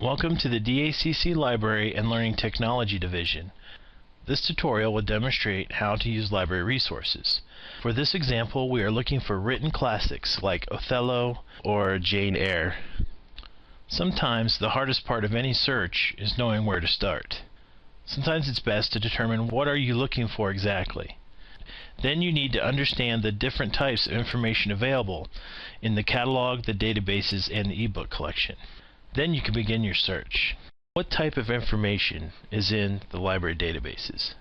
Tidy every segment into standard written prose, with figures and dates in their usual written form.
Welcome to the DACC Library and Learning Technology Division. This tutorial will demonstrate how to use library resources. For this example, we are looking for written classics like Othello or Jane Eyre. Sometimes the hardest part of any search is knowing where to start. Sometimes it's best to determine what are you looking for exactly. Then you need to understand the different types of information available in the catalog, the databases, and the eBook collection. Then you can begin your search. What type of information is in the library databases?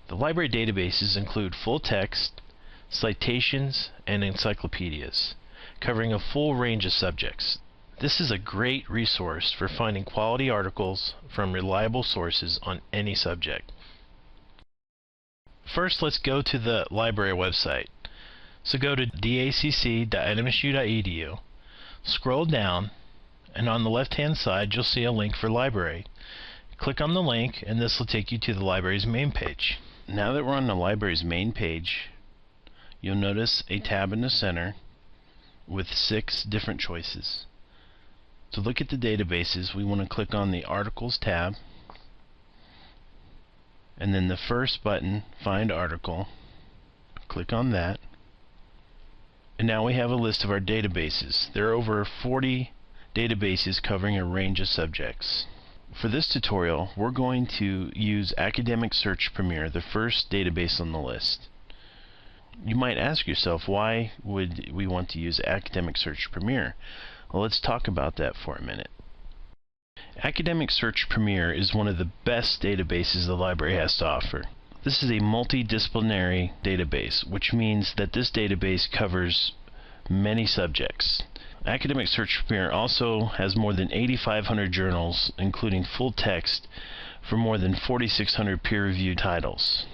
The library databases include full text, citations, and encyclopedias, covering a full range of subjects. This is a great resource for finding quality articles from reliable sources on any subject. First, let's go to the library website. So go to dacc.nmsu.edu, scroll down, and on the left-hand side you'll see a link for library. Click on the link and this will take you to the library's main page. Now that we're on the library's main page, you'll notice a tab in the center with 6 different choices. To look at the databases, we want to click on the Articles tab, and then the first button, Find Article. Click on that, and now we have a list of our databases. There are over 40 databases covering a range of subjects. For this tutorial, we're going to use Academic Search Premier, the first database on the list. You might ask yourself, why would we want to use Academic Search Premier? Well, let's talk about that for a minute. Academic Search Premier is one of the best databases the library has to offer. This is a multidisciplinary database, which means that this database covers many subjects. Academic Search Premier also has more than 8,500 journals, including full text, for more than 4,600 peer-reviewed titles.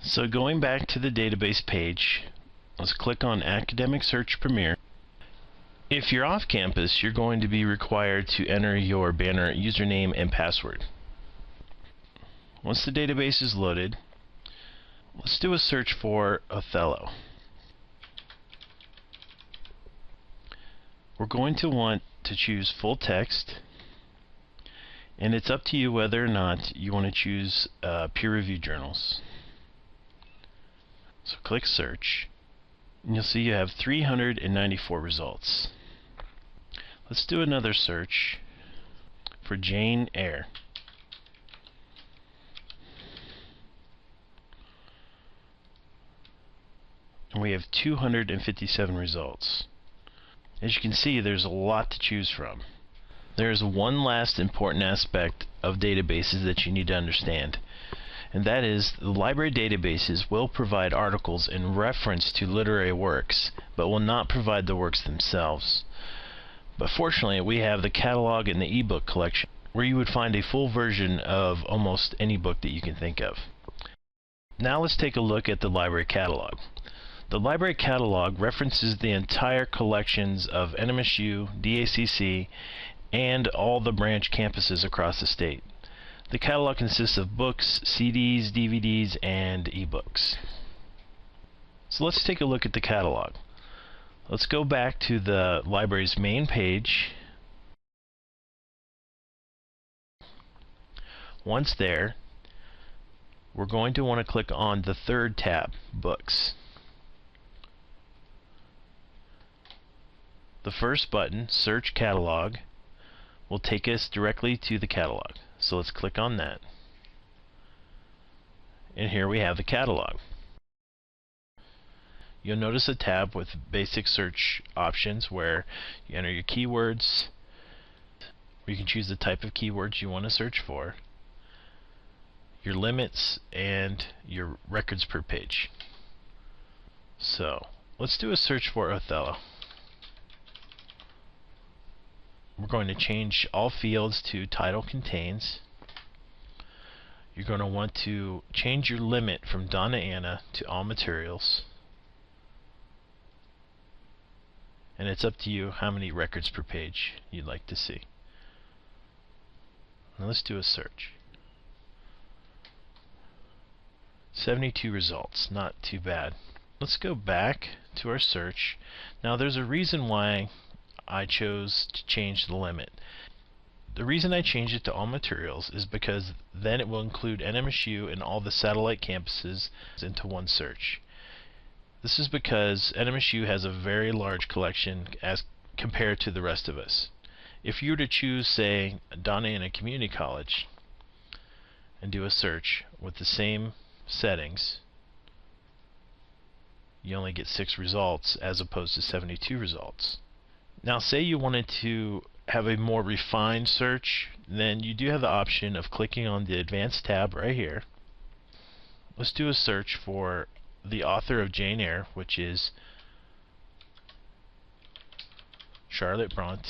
So going back to the database page, let's click on Academic Search Premier. If you're off campus, you're going to be required to enter your banner username and password. Once the database is loaded, let's do a search for Othello. We're going to want to choose full text, and it's up to you whether or not you want to choose peer-reviewed journals. So click search, and you'll see you have 394 results. Let's do another search for Jane Eyre. And we have 257 results. As you can see, there's a lot to choose from. There is one last important aspect of databases that you need to understand, and that is the library databases will provide articles in reference to literary works, but will not provide the works themselves. But fortunately, we have the catalog and the eBook collection, where you would find a full version of almost any book that you can think of. Now let's take a look at the library catalog. The library catalog references the entire collections of NMSU, DACC, and all the branch campuses across the state. The catalog consists of books, CDs, DVDs, and eBooks. So let's take a look at the catalog. Let's go back to the library's main page. Once there, we're going to want to click on the third tab, Books. The first button, Search Catalog, will take us directly to the catalog. So let's click on that. And here we have the catalog. You'll notice a tab with basic search options where you enter your keywords, or you can choose the type of keywords you want to search for, your limits, and your records per page. So let's do a search for Othello. We're going to change all fields to title contains. You're going to want to change your limit from Dona Ana to all materials. And it's up to you how many records per page you'd like to see. Now let's do a search. 72 results, not too bad. Let's go back to our search. Now there's a reason why I chose to change the limit. The reason I changed it to all materials is because then it will include NMSU and all the satellite campuses into one search. This is because NMSU has a very large collection as compared to the rest of us. If you were to choose, say, Dona Ana Community College and do a search with the same settings, you only get 6 results as opposed to 72 results. Now say you wanted to have a more refined search, then you do have the option of clicking on the Advanced tab right here. Let's do a search for the author of Jane Eyre, which is Charlotte Bronte.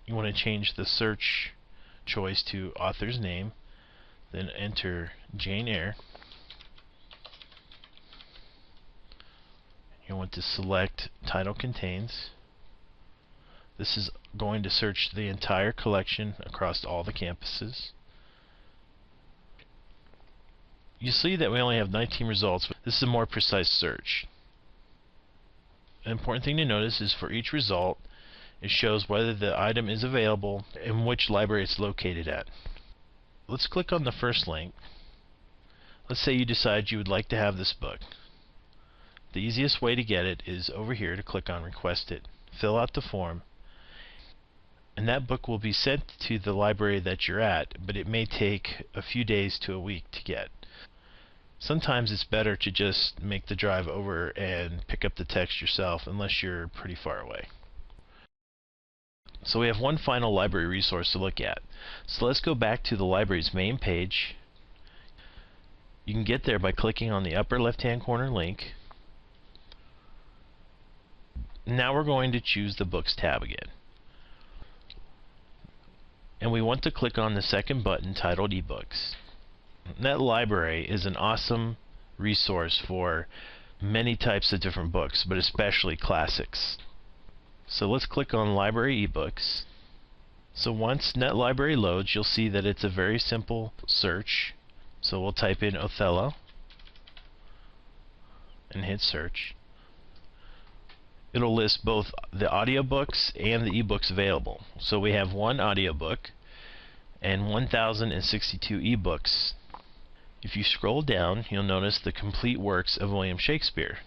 You want to change the search choice to author's name, then enter Jane Eyre. You want to select title contains. This is going to search the entire collection across all the campuses. You see that we only have 19 results. This is a more precise search. An important thing to notice is for each result, it shows whether the item is available and which library it's located at. Let's click on the first link. Let's say you decide you would like to have this book. The easiest way to get it is over here to click on Request It, fill out the form, and that book will be sent to the library that you're at, but it may take a few days to a week to get. Sometimes it's better to just make the drive over and pick up the text yourself unless you're pretty far away. So we have one final library resource to look at. So let's go back to the library's main page. You can get there by clicking on the upper left hand corner link. Now we're going to choose the Books tab again. And we want to click on the second button titled eBooks. That library is an awesome resource for many types of different books, but especially classics. So let's click on Library eBooks. So once NetLibrary loads, you'll see that it's a very simple search. So we'll type in Othello and hit search. It'll list both the audiobooks and the ebooks available. So we have one audiobook and 1,062 ebooks. If you scroll down, you'll notice the complete works of William Shakespeare.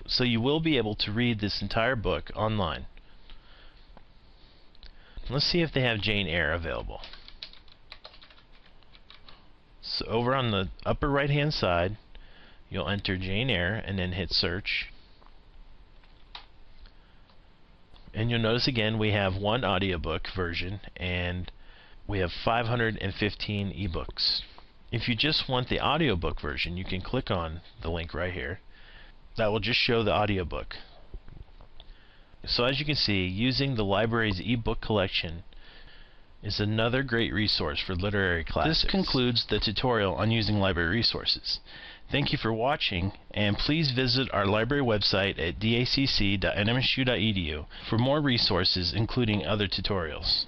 So you will be able to read this entire book online. Let's see if they have Jane Eyre available. So over on the upper right hand side, you'll enter Jane Eyre and then hit search. And you'll notice again we have one audiobook version and we have 515 ebooks. If you just want the audiobook version, you can click on the link right here. That will just show the audiobook. So as you can see, using the library's ebook collection is another great resource for literary classics. This concludes the tutorial on using library resources. Thank you for watching, and please visit our library website at dacc.nmsu.edu for more resources, including other tutorials.